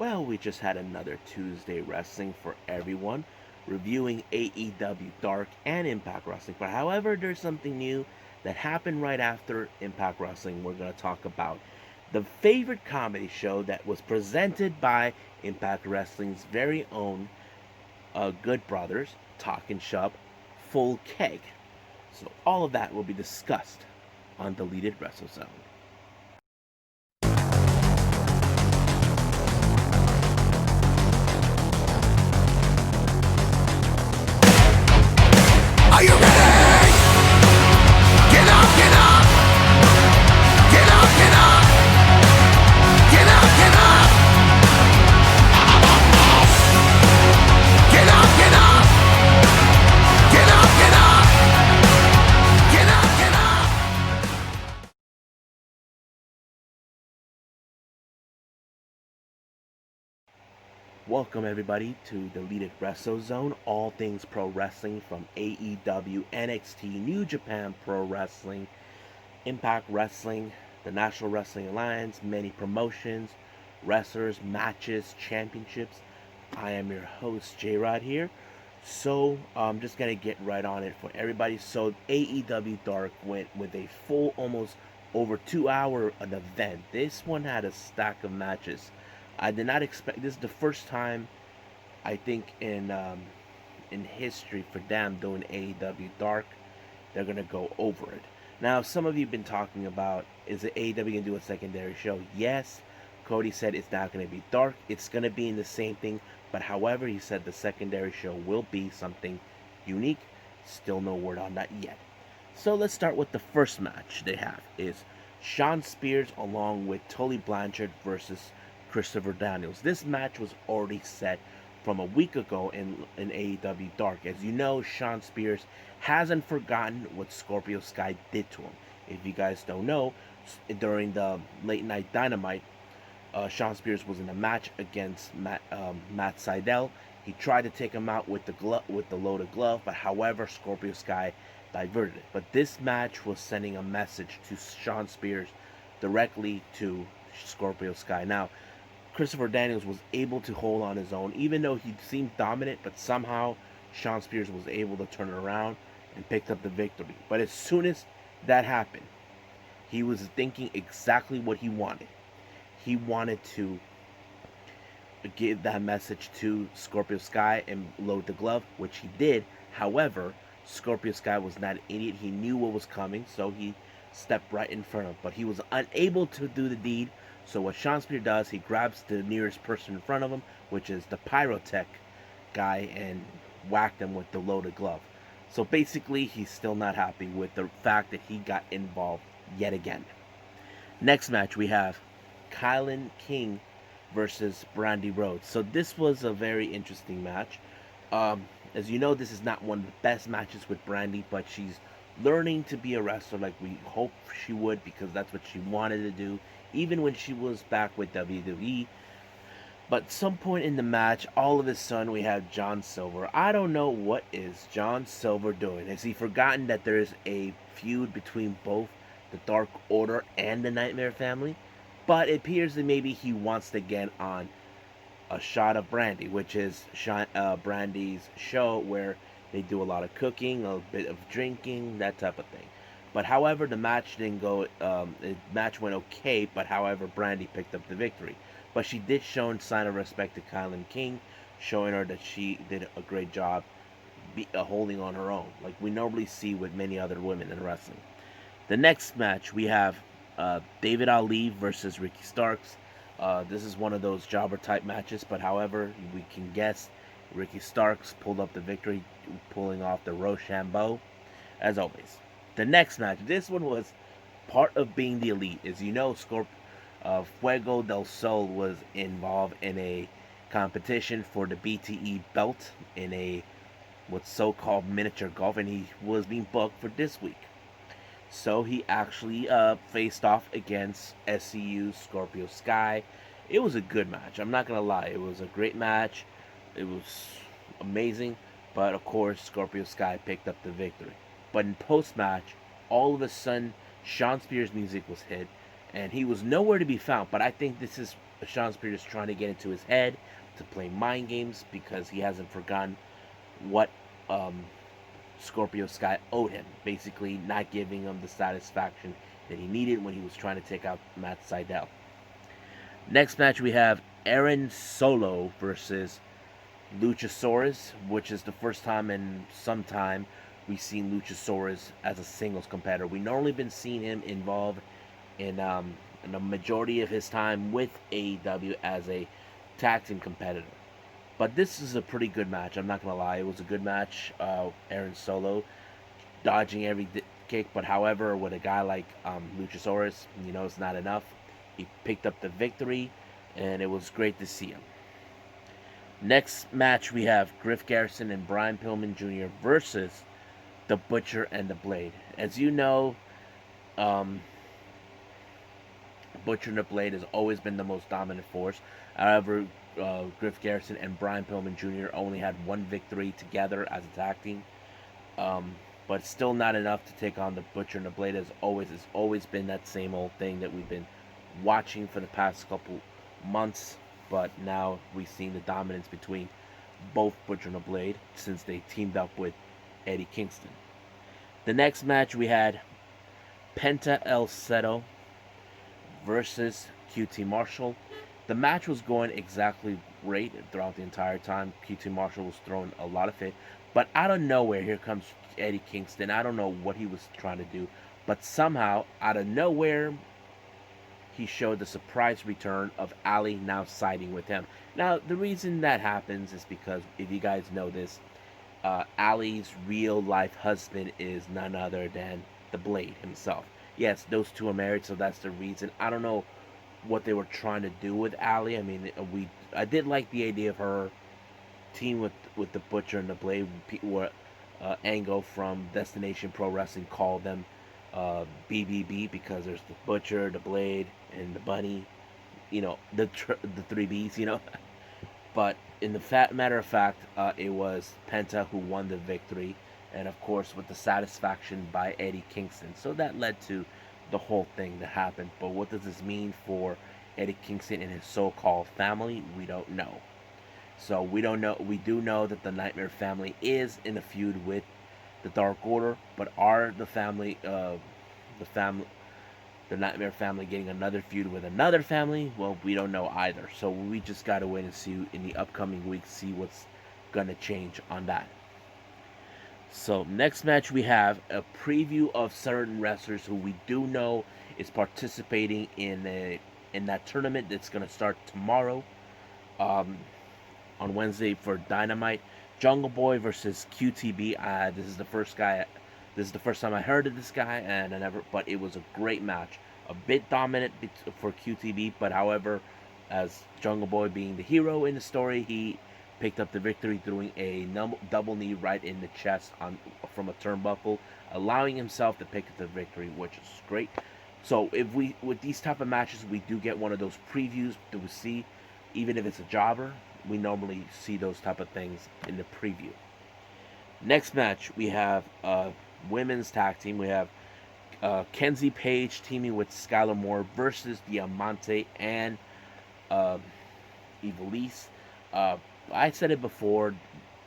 Well, we just had another Tuesday Wrestling for everyone, reviewing AEW Dark and Impact Wrestling. But however, there's something new that happened right after Impact Wrestling. We're going to talk about the favorite comedy show that was presented by Impact Wrestling's very own Good Brothers, Talkin' Shop, Full Keg. So all of that will be discussed on Deleted WrestleZone. Are you ready? Get up, get up! Get up, get up! Get up, get up! Get up, get up! Get up, get up! Get up, get up! Welcome everybody to Deleted Wrestle Zone, all things pro wrestling from AEW, NXT, New Japan Pro Wrestling, Impact Wrestling, the National Wrestling Alliance, many promotions, wrestlers, matches, championships. I am your host, J Rod here. So I'm just gonna get right on it for everybody. So AEW Dark went with a full, almost over 2 hour an event. This one had a stack of matches. I did not expect this is the first time I think in history for them doing AEW Dark. They're gonna go over it. Now, some of you have been talking about is it AEW gonna do a secondary show? Yes. Cody said it's not gonna be dark. It's gonna be in the same thing, but however, he said the secondary show will be something unique. Still no word on that yet. So let's start with the first match they have is Shawn Spears along with Tully Blanchard versus Christopher Daniels. This match was already set from a week ago in AEW Dark. As you know, Shawn Spears hasn't forgotten what Scorpio Sky did to him. If you guys don't know, during the late night Dynamite, Shawn Spears was in a match against Matt Sydal. He tried to take him out with the loaded glove, but however, Scorpio Sky diverted it. But this match was sending a message to Shawn Spears directly to Scorpio Sky. Now, Christopher Daniels was able to hold on his own, even though he seemed dominant, but somehow Shawn Spears was able to turn it around and picked up the victory. But as soon as that happened, he was thinking exactly what he wanted. He wanted to give that message to Scorpio Sky and load the glove, which he did. However, Scorpio Sky was not an idiot. He knew what was coming, so he stepped right in front of him. But he was unable to do the deed. So what Shawn Spear does, he grabs the nearest person in front of him, which is the Pyrotech guy, and whacked him with the loaded glove. So basically, he's still not happy with the fact that he got involved yet again. Next match, we have Kylan King versus Brandy Rhodes. So this was a very interesting match. As you know, this is not one of the best matches with Brandy, but she's learning to be a wrestler like we hope she would because that's what she wanted to do, even when she was back with WWE. But some point in the match, all of a sudden we have John Silver. I don't know what is John Silver doing. Has he forgotten that there's a feud between both the Dark Order and the Nightmare Family? But it appears that maybe he wants to get on a shot of Brandy, which is Brandy's show where they do a lot of cooking, a bit of drinking, that type of thing. But however, the match didn't go. The match went okay, but however, Brandy picked up the victory. But she did show a sign of respect to Kylan King, showing her that she did a great job holding on her own, like we normally see with many other women in wrestling. The next match we have David Ali versus Ricky Starks. This is one of those jobber type matches, but however, we can guess Ricky Starks pulled up the victory, pulling off the Rochambeau, as always. The next match, this one was part of being the elite. As you know, Fuego del Sol was involved in a competition for the BTE belt in a what's so-called miniature golf, and he was being booked for this week. So he actually faced off against SCU Scorpio Sky. It was a good match. I'm not gonna lie. It was a great match. It was amazing. But of course, Scorpio Sky picked up the victory. But in post-match, all of a sudden, Shawn Spears' music was hit, and he was nowhere to be found. But I think this is Sean Spears trying to get into his head to play mind games because he hasn't forgotten what Scorpio Sky owed him. Basically, not giving him the satisfaction that he needed when he was trying to take out Matt Sydal. Next match, we have Aaron Solo versus Luchasaurus, which is the first time in some time we've seen Luchasaurus as a singles competitor. We've normally been seeing him involved in the majority of his time with AEW as a tag team competitor. But this is a pretty good match. I'm not gonna lie, it was a good match. Aaron Solo dodging every kick, but however, with a guy like Luchasaurus, it's not enough. He picked up the victory, and it was great to see him. Next match, we have Griff Garrison and Brian Pillman Jr. versus the Butcher and the Blade. As you know, Butcher and the Blade has always been the most dominant force. However, Griff Garrison and Brian Pillman Jr. only had one victory together as a tag team. But still not enough to take on the Butcher and the Blade. As always, it's always been that same old thing that we've been watching for the past couple months. But now we've seen the dominance between both Butcher and the Blade since they teamed up with Eddie Kingston. The next match, we had Penta El Zero versus QT Marshall. The match was going exactly great throughout the entire time. QT Marshall was throwing a lot of it. But out of nowhere, here comes Eddie Kingston. I don't know what he was trying to do. But somehow, out of nowhere, he showed the surprise return of Ali now siding with him. Now, the reason that happens is because, if you guys know this, Ali's real-life husband is none other than the Blade himself. Yes, those two are married, so that's the reason. I don't know what they were trying to do with Ali. I mean, I did like the idea of her team with the Butcher and the Blade. Angle from Destination Pro Wrestling called them BBB because there's the Butcher, the Blade, and the Bunny. The three Bs. But in the matter of fact, it was Penta who won the victory, and of course with the satisfaction by Eddie Kingston. So that led to the whole thing that happened. But what does this mean for Eddie Kingston and his so-called family? We don't know. So we don't know. We do know that the Nightmare family is in a feud with the Dark Order, but are the Nightmare family getting another feud with another family? Well, we don't know either. So we just gotta wait and see in the upcoming weeks, see what's gonna change on that. So next match, we have a preview of certain wrestlers who we do know is participating in that tournament that's gonna start tomorrow. On Wednesday for Dynamite. Jungle Boy versus QTB. This is the first time I heard of this guy, but it was a great match. A bit dominant for QTB, but however, as Jungle Boy being the hero in the story, he picked up the victory, throwing a double knee right in the chest from a turnbuckle, allowing himself to pick up the victory, which is great. So with these type of matches, we do get one of those previews that we see, even if it's a jobber. We normally see those type of things in the preview. Next match, we have women's tag team. We have Kenzie Page teaming with Skylar Moore versus Diamante and Ivelisse. I said it before,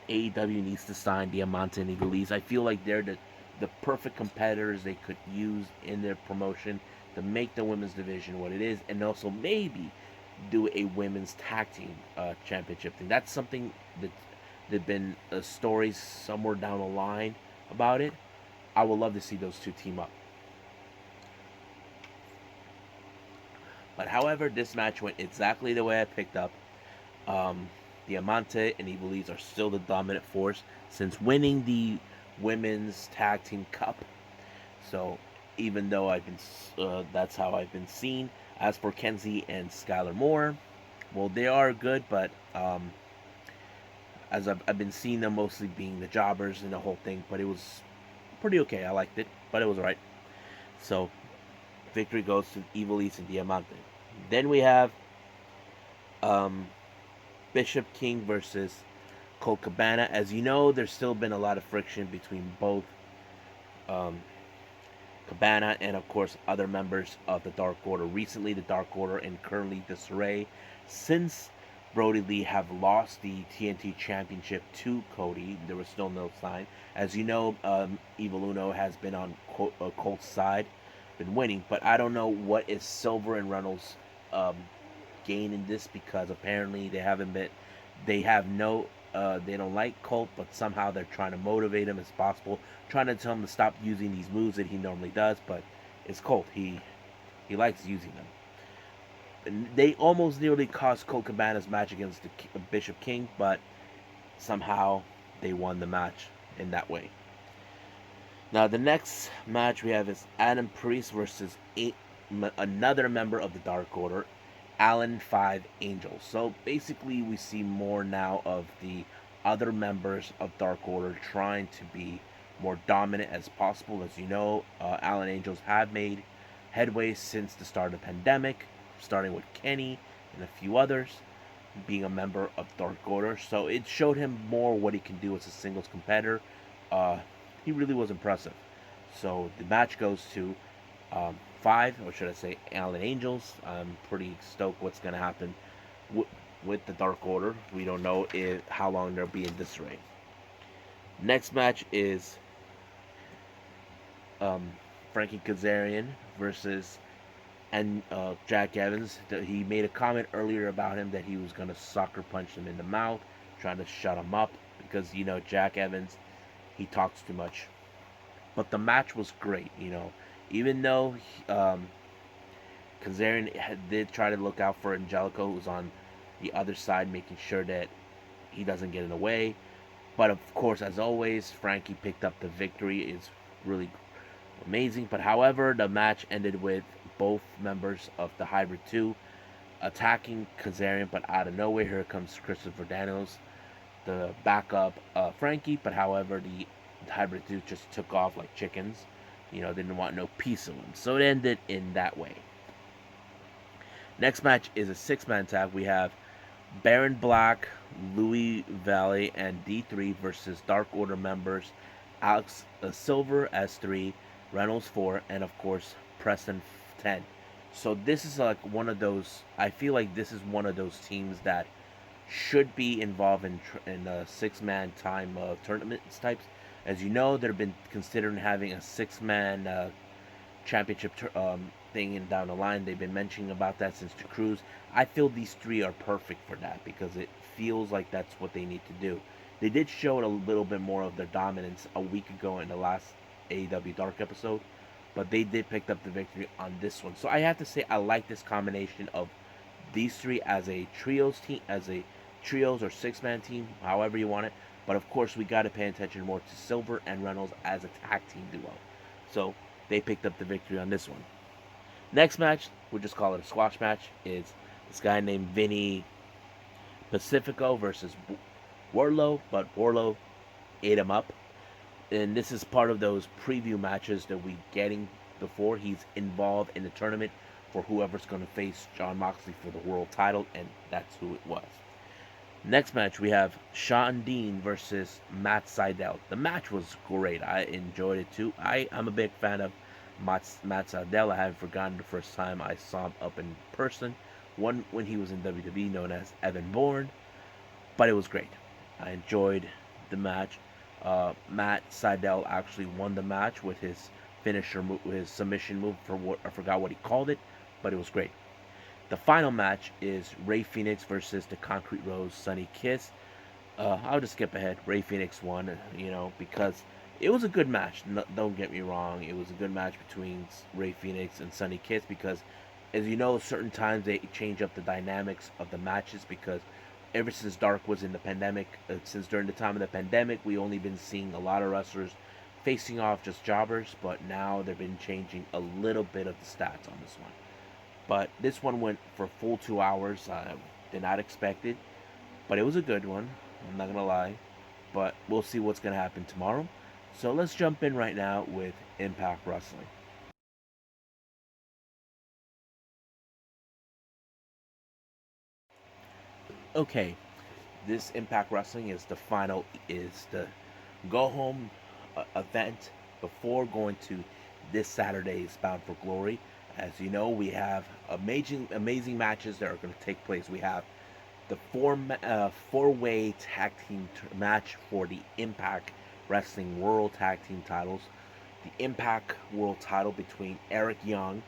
AEW needs to sign Diamante and Ivelisse. I feel like they're the perfect competitors they could use in their promotion to make the women's division what it is, and also maybe do a women's tag team championship thing. That's something that there've been stories somewhere down the line about it. I would love to see those two team up. But however, this match went exactly the way I picked up. Diamante and Ivelisse are still the dominant force since winning the women's tag team cup. So even though that's how I've been seen. As for Kenzie and Skylar Moore, well, they are good, but as I've been seeing them mostly being the jobbers and the whole thing, but it was pretty okay. I liked it, but it was alright. So victory goes to Ivelisse and Diamante. Then we have Bishop King versus Colt Cabana. As you know, there's still been a lot of friction between both Cabana, and of course other members of the Dark Order. Recently, the Dark Order and currently Disarray, since Brody Lee have lost the TNT Championship to Cody, there was still no sign. As you know, Evil Uno has been on Colt's side, been winning, but I don't know what is Silver and Reynolds um, gain in this, because apparently they haven't been, they have no, they don't like Colt, but somehow they're trying to motivate him as possible, trying to tell him to stop using these moves that he normally does. But it's Colt, he likes using them. And they almost nearly cost Colt Cabana's match against the Bishop King, but somehow they won the match in that way. Now the next match we have is Adam Priest versus another member of the Dark Order, Alan Five Angels. So basically, we see more now of the other members of Dark Order trying to be more dominant as possible. As you know, Alan Angels have made headway since the start of the pandemic, starting with Kenny and a few others being a member of Dark Order. So it showed him more what he can do as a singles competitor. Uh, he really was impressive. So the match goes to Five, or should I say Alan Angels. I'm pretty stoked what's going to happen with the Dark Order. We don't know how long they'll be in disarray. Next match is Frankie Kazarian versus Jack Evans. He made a comment earlier about him that he was going to sucker punch him in the mouth, trying to shut him up, because Jack Evans, he talks too much. But the match was great, even though Kazarian did try to look out for Angelico, who's on the other side, making sure that he doesn't get in the way. But of course, as always, Frankie picked up the victory. It's really amazing. But however, the match ended with both members of the Hybrid 2 attacking Kazarian, but out of nowhere, here comes Christopher Daniels, the backup Frankie. But however, the Hybrid 2 just took off like chickens. Didn't want no piece of him. So it ended in that way. Next match is a six-man tag. We have Baron Black, Louis Valley, and D3 versus Dark Order members Alex Silver S3, Reynolds 4, and of course Preston 10. So this is like one of those. I feel like this is one of those teams that should be involved in six-man time tournaments types. As you know, they've been considering having a six-man championship thing down the line. They've been mentioning about that since the Cruise. I feel these three are perfect for that, because it feels like that's what they need to do. They did show it a little bit more of their dominance a week ago in the last AEW Dark episode, but they did pick up the victory on this one. So I have to say I like this combination of these three as a trios team, as a trios or six-man team, however you want it. But of course, we got to pay attention more to Silver and Reynolds as a tag team duo. So they picked up the victory on this one. Next match, we'll just call it a squash match, is this guy named Vinny Pacifico versus Wardlow, but Wardlow ate him up. And this is part of those preview matches that we getting before he's involved in the tournament for whoever's going to face Jon Moxley for the world title, and that's who it was. Next match, we have Shawn Dean versus Matt Sydal. The match was great. I enjoyed it too. I'm a big fan of Matt Sydal. I haven't forgotten the first time I saw him up in person. One when he was in WWE, known as Evan Bourne. But it was great. I enjoyed the match. Matt Sydal actually won the match with his finisher move, his submission move. I forgot what he called it, but it was great. The final match is Rey Fenix versus the Concrete Rose Sonny Kiss. I'll just skip ahead. Rey Fenix won, because it was a good match. No, don't get me wrong. It was a good match between Rey Fenix and Sonny Kiss, because, as you know, certain times they change up the dynamics of the matches, because ever since Dark was in the pandemic, since during the time of the pandemic, we only been seeing a lot of wrestlers facing off just jobbers, but now they've been changing a little bit of the stats on this one. But this one went for a full 2 hours. I did not expect it, but it was a good one. I'm not going to lie. But we'll see what's going to happen tomorrow. So let's jump in right now with Impact Wrestling. Okay, this Impact Wrestling is the go home event before going to this Saturday is Bound for Glory. As you know, we have amazing matches that are going to take place. We have the four-way tag team match for the Impact Wrestling World Tag Team titles. The Impact World title between Eric Young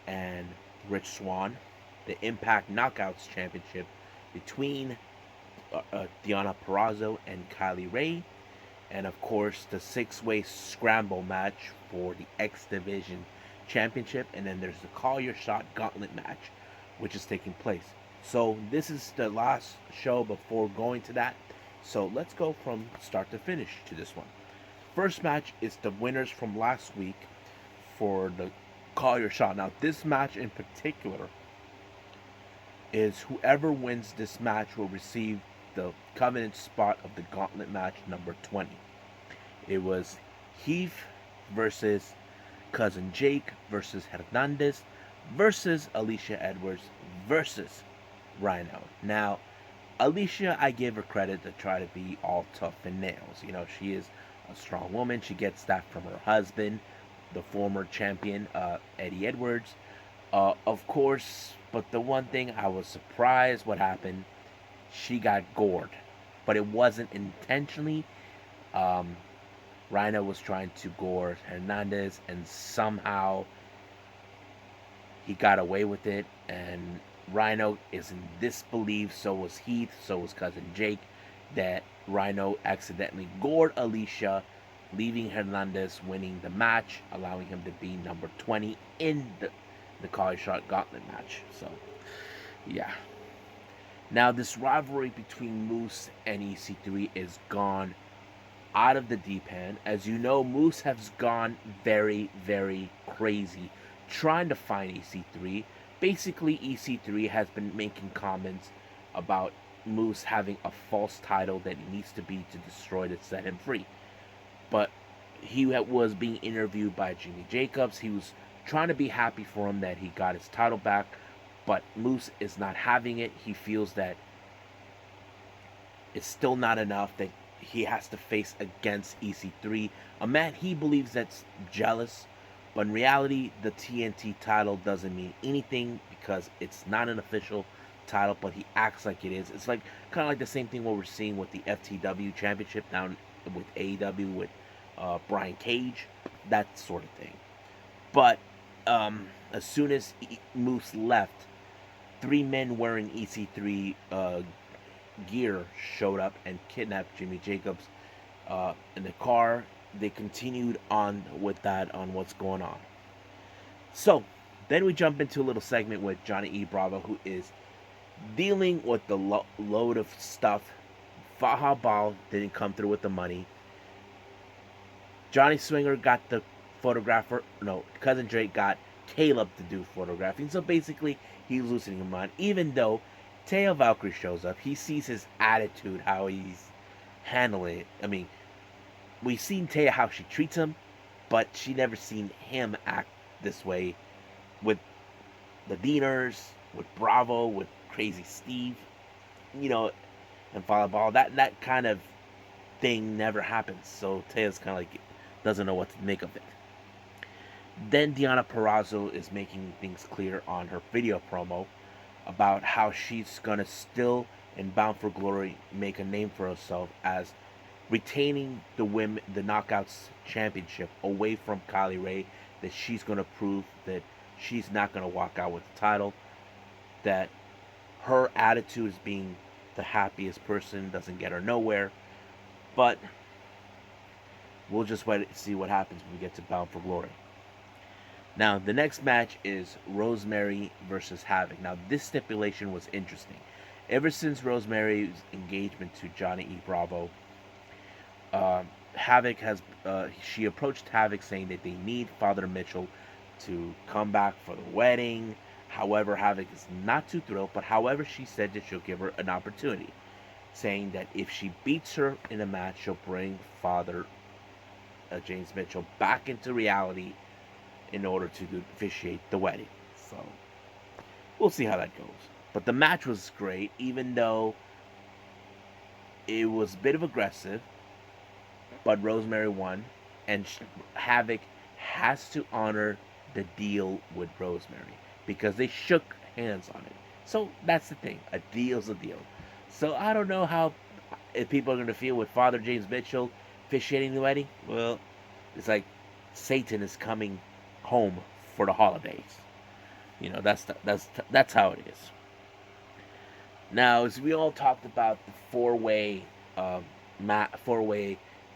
and Rich Swann. The Impact Knockouts Championship between Deonna Purrazzo and Kylie Rae. And of course, the six-way scramble match for the X Division Championship. And then there's the Call Your Shot Gauntlet match, which is taking place. So this is the last show before going to that. So let's go from start to finish to this one. First match is the winners from last week for the Call Your Shot. Now, this match in particular is whoever wins this match will receive the coveted spot of the gauntlet match number 20. It was Heath versus Cousin Jake versus Hernandez versus Alicia Edwards versus Rhino. Now, Alicia, I give her credit to try to be all tough and nails. You know, she is a strong woman. She gets that from her husband, the former champion, Eddie Edwards. Of course, but the one thing I was surprised what happened, she got gored. But it wasn't intentionally. Rhino was trying to gore Hernandez, and somehow he got away with it. And Rhino is in disbelief, so was Heath, so was Cousin Jake, that Rhino accidentally gored Alicia, leaving Hernandez winning the match, allowing him to be number 20 in the Call Your Shot Gauntlet match. So, yeah. Now, this rivalry between Moose and EC3 is gone out of the deep end. As you know, Moose has gone very, very crazy trying to find EC3. Basically, EC3 has been making comments about Moose having a false title that needs to be to destroy to set him free. But he was being interviewed by Jimmy Jacobs. He was trying to be happy for him that he got his title back, but Moose is not having it. He feels that it's still not enough, that he has to face against EC3, a man he believes that's jealous. But in reality, the TNT title doesn't mean anything because it's not an official title, but he acts like it is. It's like kind of like the same thing what we're seeing with the FTW Championship down with AEW with Brian Cage, that sort of thing. But as soon as Moose left, 3 men wearing EC3 gear showed up and kidnapped Jimmy Jacobs in the car. They continued on with that, on what's going on. So, then we jump into a little segment with Johnny E. Bravo, who is dealing with the load of stuff. Faha Bal didn't come through with the money. Johnny Swinger got the photographer. No, Cousin Drake got Caleb to do photographing. So basically, he's losing his mind. Even though Taya Valkyrie shows up, he sees his attitude, how he's handling it. I mean, we've seen Taya how she treats him, but she never seen him act this way with the Deaners, with Bravo, with Crazy Steve, you know, and Fireball. That kind of thing never happens. So Taya's kind of like doesn't know what to make of it. Then Deonna Purrazzo is making things clear on her video promo about how she's gonna still in Bound for Glory make a name for herself as retaining the Knockouts Championship away from Kylie Rae. That she's gonna prove that she's not gonna walk out with the title. That her attitude as being the happiest person doesn't get her nowhere. But we'll just wait to see what happens when we get to Bound for Glory. Now, the next match is Rosemary versus Havoc. Now, this stipulation was interesting. Ever since Rosemary's engagement to Johnny E. Bravo, Havoc has she approached Havoc saying that they need Father Mitchell to come back for the wedding. However, Havoc is not too thrilled, but however, she said that she'll give her an opportunity, saying that if she beats her in a match, she'll bring Father James Mitchell back into reality in order to officiate the wedding. So we'll see how that goes. But the match was great, even though it was a bit of aggressive. But Rosemary won, and Havoc has to honor the deal with Rosemary because they shook hands on it. So that's the thing. A deal's a deal. So I don't know how if people are going to feel with Father James Mitchell officiating the wedding. Well, it's like Satan is coming home for the holidays. That's how it is. Now, as we all talked about the four-way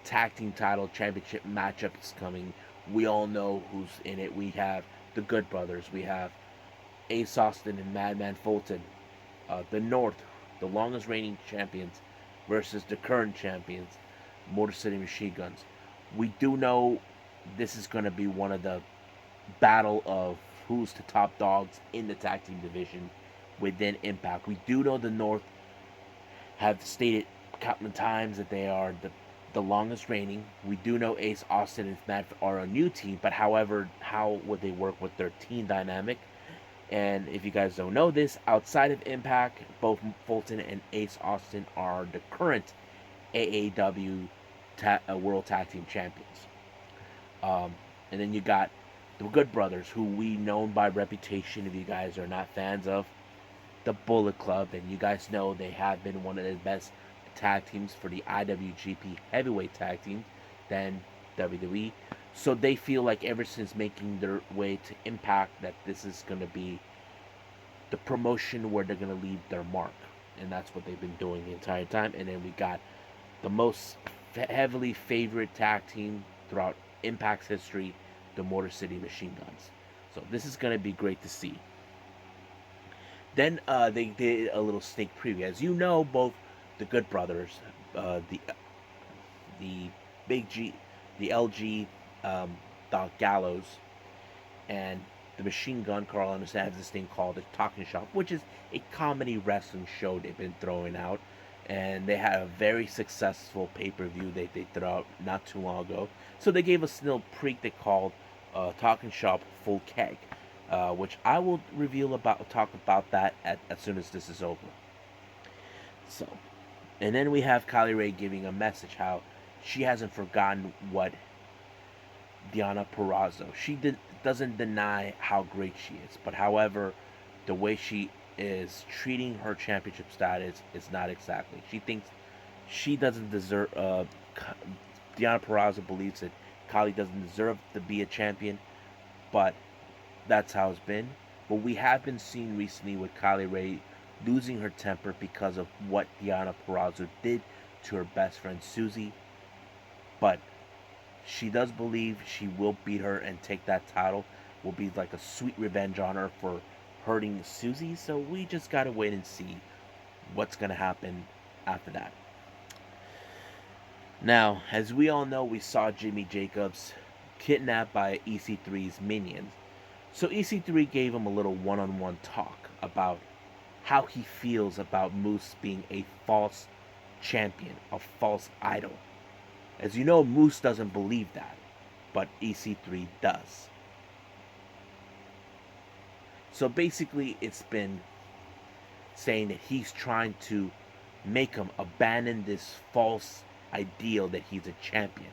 tag team title championship matchup is coming. We all know who's in it. We have the Good Brothers. We have Ace Austin and Madman Fulton. The North, the longest reigning champions, versus the current champions, Motor City Machine Guns. We do know this is going to be one of the battle of who's the top dogs in the tag team division within Impact. We do know the North have stated a couple of times that they are the longest reigning. We do know Ace Austin and Matt are a new team, but however, how would they work with their team dynamic? And if you guys don't know this, outside of Impact, both Fulton and Ace Austin are the current AAW World Tag Team Champions. And then you got the Good Brothers, who we know by reputation, if you guys are not fans of the Bullet Club, and you guys know they have been one of the best tag teams for the IWGP Heavyweight Tag Team than WWE. So they feel like ever since making their way to Impact that this is going to be the promotion where they're going to leave their mark. And that's what they've been doing the entire time. And then we got the most heavily favorite tag team throughout Impact's history, the Motor City Machine Guns. So this is going to be great to see. Then they did a little sneak preview. As you know, both the Good Brothers, the Big G, the LG, Doc Gallows, and the Machine Gun, Carl Anderson, has this thing called the Talking Shop, which is a comedy wrestling show they've been throwing out. And they had a very successful pay-per-view they threw out not too long ago. So they gave us a little preak they called Talking Shop Full Keg, which I will talk about that as soon as this is over. So, and then we have Kylie Ray giving a message how she hasn't forgotten what Deonna Purrazzo. Doesn't deny how great she is, but however, the way she is treating her championship status is not exactly. She thinks she doesn't deserve. Deonna Purrazzo believes that Kylie doesn't deserve to be a champion, but that's how it's been. But we have been seeing recently with Kylie Ray losing her temper because of what Deonna Purrazzo did to her best friend Susie. But she does believe she will beat her and take that title. Will be like a sweet revenge on her for hurting Susie. So we just gotta wait and see what's gonna happen after that. Now, as we all know, we saw Jimmy Jacobs kidnapped by EC3's minions. So EC3 gave him a little one-on-one talk about how he feels about Moose being a false champion, a false idol. As you know, Moose doesn't believe that, but EC3 does. So basically, it's been saying that he's trying to make him abandon this false ideal that he's a champion,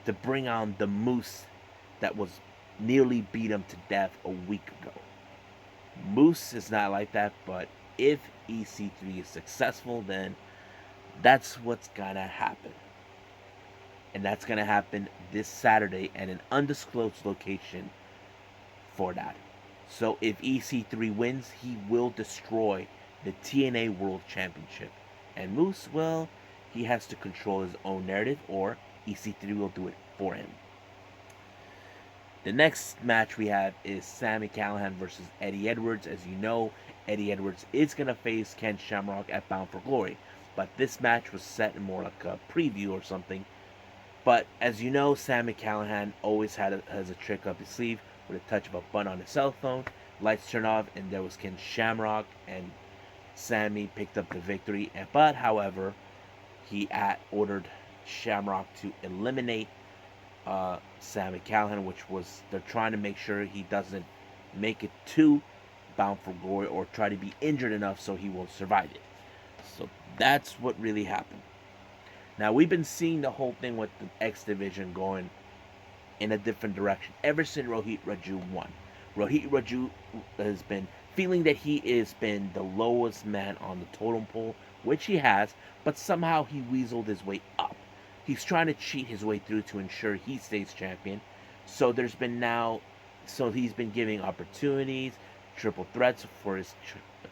to bring on the Moose that was nearly beat him to death a week ago. Moose is not like that, but if EC3 is successful, then that's what's gonna happen. And that's gonna happen this Saturday at an undisclosed location for that. So if EC3 wins, he will destroy the TNA World Championship. And Moose, well, he has to control his own narrative, or EC3 will do it for him. The next match we have is Sami Callihan versus Eddie Edwards. As you know, Eddie Edwards is going to face Ken Shamrock at Bound for Glory. But this match was set in more like a preview or something. But as you know, Sami Callihan always has a trick up his sleeve with a touch of a button on his cell phone. Lights turn off, and there was Ken Shamrock, and Sami picked up the victory. But however, he ordered Shamrock to eliminate Sami Callihan, which was they're trying to make sure he doesn't make it to Bound for Glory or try to be injured enough so he won't survive it. So that's what really happened. Now we've been seeing the whole thing with the X Division going in a different direction ever since Rohit Raju won. Rohit Raju has been feeling that he has been the lowest man on the totem pole, which he has, but somehow he weaseled his way up. He's trying to cheat his way through to ensure he stays champion. So there's been now, so he's been giving opportunities, triple threats for his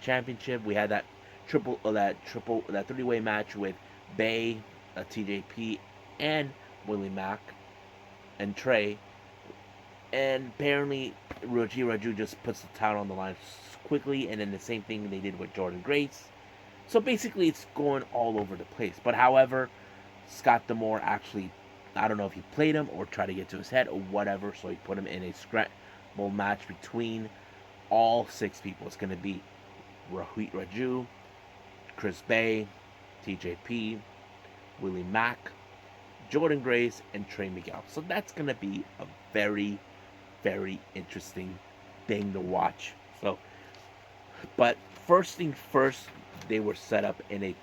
championship. We had that that three-way match with Bay, TJP, and Willie Mack and Trey. And apparently, Rohit Raju just puts the title on the line quickly, and then the same thing they did with Jordynne Grace. So basically, it's going all over the place. But however, Scott D'Amore actually, I don't know if he played him or tried to get to his head or whatever, so he put him in a scramble match between all 6 people. It's going to be Rohit Raju, Chris Bay, TJP, Willie Mack, Jordynne Grace, and Trey Miguel. So that's going to be a very, very interesting thing to watch. So, but first thing first, they were set up in a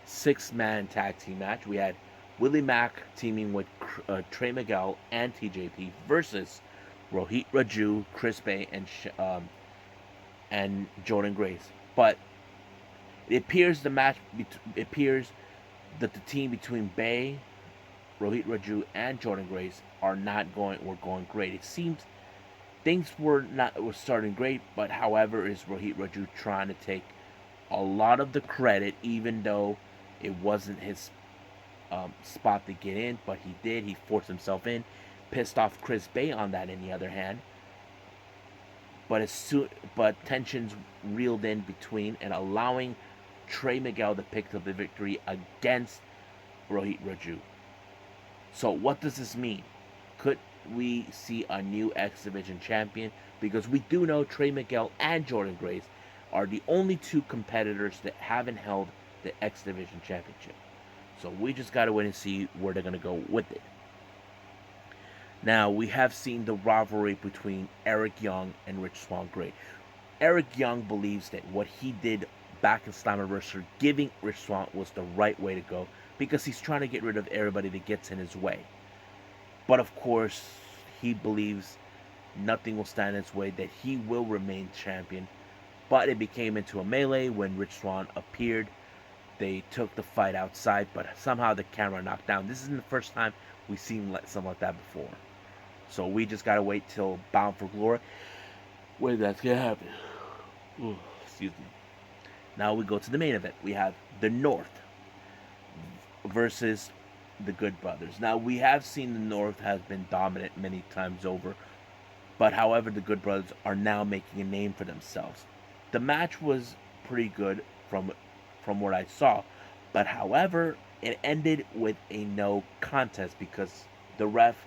6-man tag team match. We had Willie Mack teaming with Trey Miguel and TJP versus Rohit Raju, Chris Bay, and Jordynne Grace. But it appears that the team between Bay, Rohit Raju, and Jordynne Grace were going great. It seems things were starting great, but however, is Rohit Raju trying to take a lot of the credit, even though it wasn't his spot to get in, but he did. He forced himself in, pissed off Chris Bay on that. On the other hand, but tensions reeled in between and allowing Trey Miguel to pick up the victory against Rohit Raju. So what does this mean? Could we see a new X Division champion? Because we do know Trey Miguel and Jordynne Grace are the only 2 competitors that haven't held the X Division championship. So we just got to wait and see where they're going to go with it. Now, we have seen the rivalry between Eric Young and Rich Swann Gray. Eric Young believes that what he did back in Slammiversary, giving Rich Swann, was the right way to go because he's trying to get rid of everybody that gets in his way. But of course, he believes nothing will stand in his way, that he will remain champion. But it became into a melee when Rich Swann appeared. They took the fight outside, but somehow the camera knocked down. This isn't the first time we've seen something like that before. So we just gotta wait till Bound for Glory when that's gonna happen. Ooh, excuse me. Now we go to the main event. We have the North versus the Good Brothers. Now we have seen the North has been dominant many times over, but however, the Good Brothers are now making a name for themselves. The match was pretty good from what I saw, but however, it ended with a no contest because the ref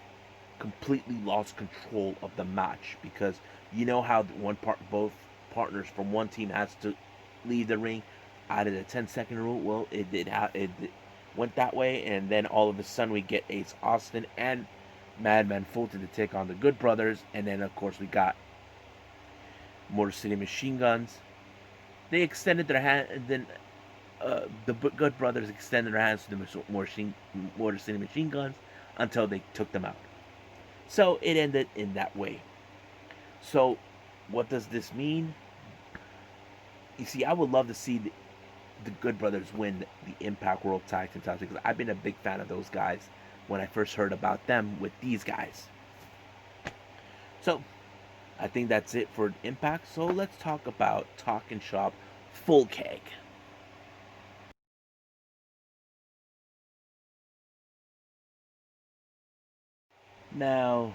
completely lost control of the match, because you know how both partners from one team has to leave the ring out of the 10-second rule. Well, it went that way, and then all of a sudden we get Ace Austin and Madman Fulton to take on the Good Brothers, and then of course we got Motor City Machine Guns. They extended their hand, and then the Good Brothers extended their hands to the Motor City Machine Guns until they took them out. So it ended in that way. So what does this mean? You see, I would love to see the Good Brothers win the Impact World Tag Team titles, because I've been a big fan of those guys when I first heard about them with these guys. So I think that's it for Impact. So let's talk about Talking Shop Full Keg. Now,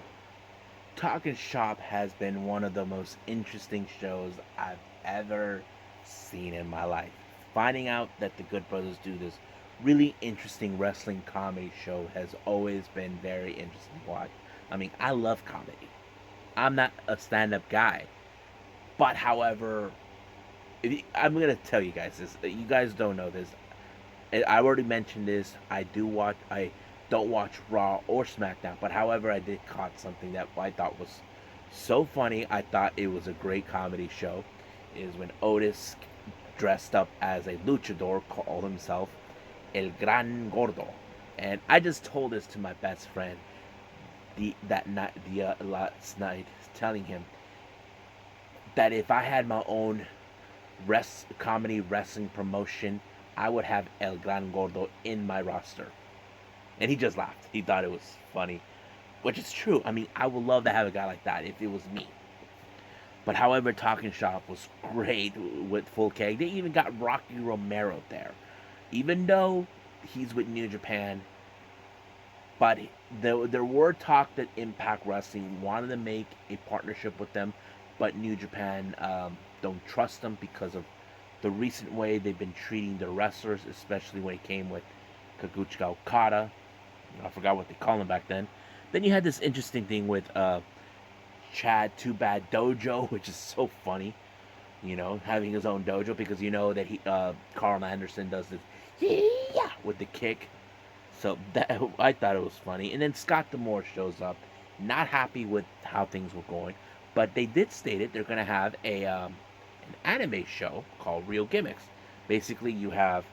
Talking Shop has been one of the most interesting shows I've ever seen in my life. Finding out that the Good Brothers do this really interesting wrestling comedy show has always been very interesting to watch. I mean, I love comedy. I'm not a stand-up guy. But however, I'm going to tell you guys this. You guys don't know this. I already mentioned this. I don't watch Raw or SmackDown, but however, I did caught something that I thought was so funny. I thought it was a great comedy show. Is when Otis dressed up as a luchador, called himself El Gran Gordo, and I just told this to my best friend. last night, telling him that if I had my own comedy wrestling promotion, I would have El Gran Gordo in my roster. And he just laughed. He thought it was funny, which is true. I mean, I would love to have a guy like that if it was me. But however, Talking Shop was great with Full Keg. They even got Rocky Romero there, even though he's with New Japan. But there were talk that Impact Wrestling wanted to make a partnership with them, but New Japan don't trust them because of the recent way they've been treating their wrestlers, especially when it came with Kaguchika Okada. I forgot what they called him back then. Then you had this interesting thing with Chad Too Bad Dojo, which is so funny. Having his own dojo because that Carl Anderson does this yeah with the kick. So that I thought it was funny. And then Scott D'Amore shows up, not happy with how things were going, but they did state it. They're gonna have an anime show called Real Gimmicks. Basically, you have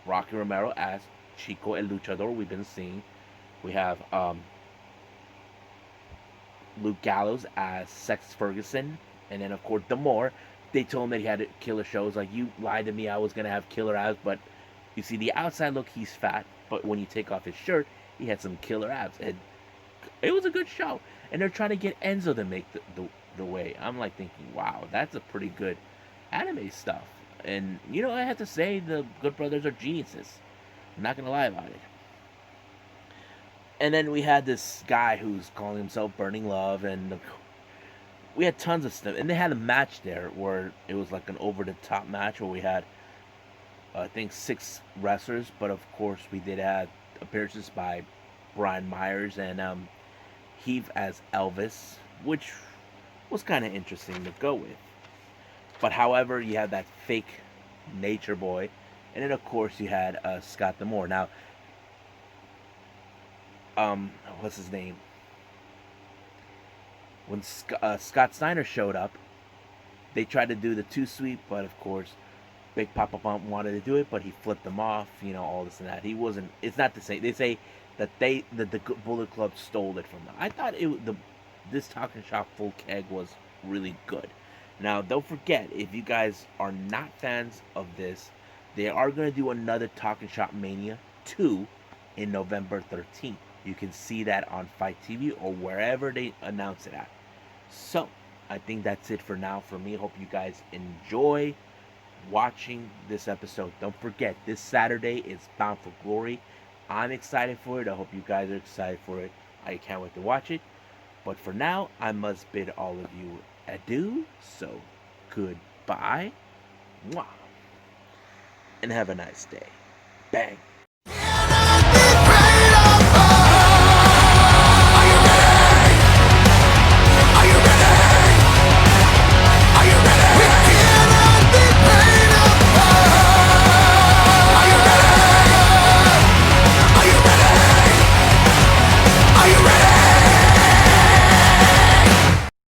Rocky Romero as Chico El Luchador. We've been seeing. We have Luke Gallows as Sex Ferguson, and then of course D'Amore. They told him that he had killer shows. Like, you lied to me, I was gonna have killer abs, but you see the outside look, he's fat, but when you take off his shirt, he had some killer abs, and it was a good show. And they're trying to get Enzo to make the way. I'm like thinking, wow, that's a pretty good anime stuff. And I have to say, the Good Brothers are geniuses. I'm not gonna lie about it. And then we had this guy who's calling himself Burning Love, and we had tons of stuff. And they had a match there where it was like an over-the-top match where we had, I think, 6 wrestlers. But of course, we did have appearances by Brian Myers and Heath as Elvis, which was kind of interesting to go with. But however, you had that fake Nature Boy, and then of course you had Scott D'Amore. Now, what's his name? When Scott Steiner showed up, they tried to do the 2-sweep, but of course, Big Papa Pump wanted to do it, but he flipped them off. All this and that. He wasn't. It's not the same. They say that the Bullet Club stole it from them. I thought this Talking Shop Full Keg was really good. Now, don't forget, if you guys are not fans of this, they are going to do another Talking Shop Mania 2 in November 13th. You can see that on Fight TV or wherever they announce it at. So, I think that's it for now for me. Hope you guys enjoy watching this episode. Don't forget, this Saturday is Bound for Glory. I'm excited for it. I hope you guys are excited for it. I can't wait to watch it. But for now, I must bid all of you adieu. So, goodbye. Mwah. And have a nice day. Bang.